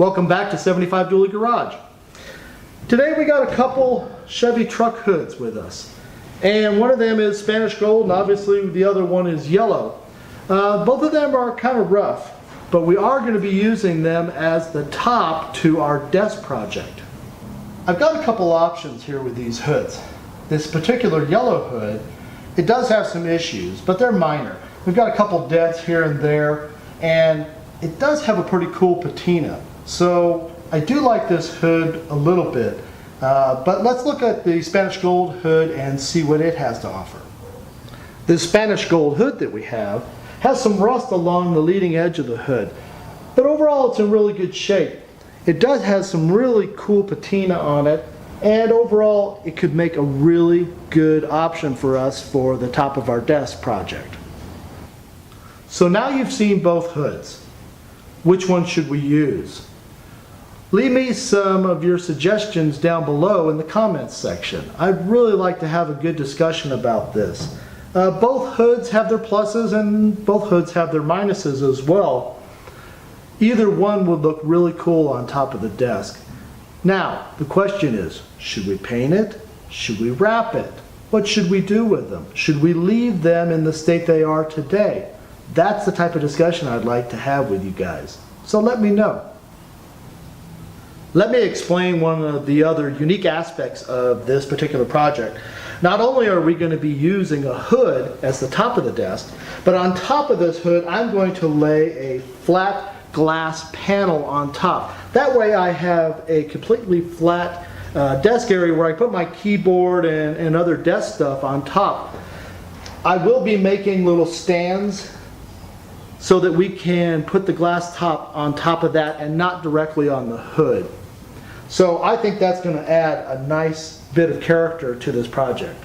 Welcome back to 75Dually Garage. Today we got a couple Chevy truck hoods with us. And one of them is Spanish gold and obviously the other one is yellow. Both of them are kind of rough, but we are going to be using them as the top to our desk project. I've got a couple options here with these hoods. This particular yellow hood, it does have some issues, but they're minor. We've got a couple dents here and there, and it does have a pretty cool patina. So I do like this hood a little bit, but let's look at the Spanish gold hood and see what it has to offer. This Spanish gold hood that we have has some rust along the leading edge of the hood, but overall it's in really good shape. It does have some really cool patina on it, and overall it could make a really good option for us for the top of our desk project. So now you've seen both hoods. Which one should we use? Leave me some of your suggestions down below in the comments section. I'd really like to have a good discussion about this. Both hoods have their pluses and both hoods have their minuses as well. Either one would look really cool on top of the desk. Now, the question is, should we paint it? Should we wrap it? What should we do with them? Should we leave them in the state they are today? That's the type of discussion I'd like to have with you guys. So let me know. Let me explain one of the other unique aspects of this particular project. Not only are we going to be using a hood as the top of the desk, but on top of this hood I'm going to lay a flat glass panel on top. That way I have a completely flat desk area where I put my keyboard and other desk stuff on top. I will be making little stands so that we can put the glass top on top of that and not directly on the hood. So I think that's going to add a nice bit of character to this project.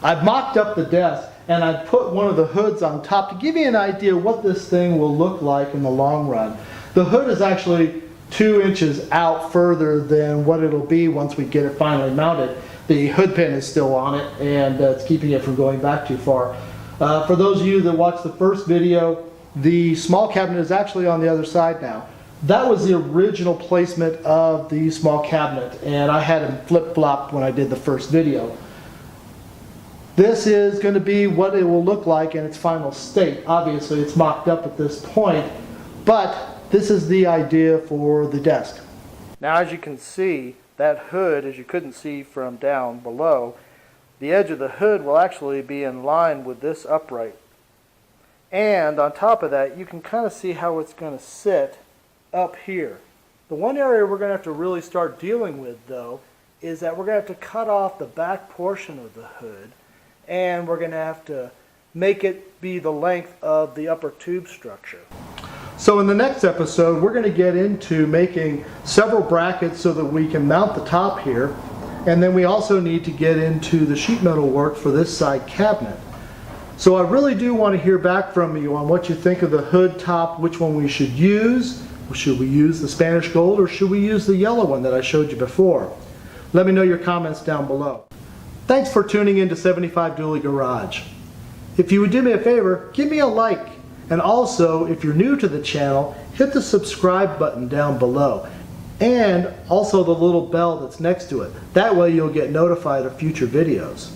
I've mocked up the desk and I've put one of the hoods on top to give you an idea what this thing will look like in the long run. The hood is actually 2 inches out further than what it'll be once we get it finally mounted. The hood pin is still on it and it's keeping it from going back too far. For those of you that watched the first video, the small cabinet is actually on the other side now. That was the original placement of the small cabinet, and I had them flip-flopped when I did the first video. This is going to be what it will look like in its final state. Obviously it's mocked up at this point, but this is the idea for the desk. Now as you can see, that hood, as you couldn't see from down below, the edge of the hood will actually be in line with this upright. And on top of that, you can kind of see how it's going to sit up here. The one area we're going to have to really start dealing with though is that we're going to have to cut off the back portion of the hood, and we're going to have to make it be the length of the upper tube structure. So in the next episode we're going to get into making several brackets so that we can mount the top here, and then we also need to get into the sheet metal work for this side cabinet. So I really do want to hear back from you on what you think of the hood top, which one we should use. Should we use the Spanish gold or should we use the yellow one that I showed you before? Let me know your comments down below. Thanks for tuning in to 75Dually Garage. If you would do me a favor, give me a like. And also, if you're new to the channel, hit the subscribe button down below. And also the little bell that's next to it. That way you'll get notified of future videos.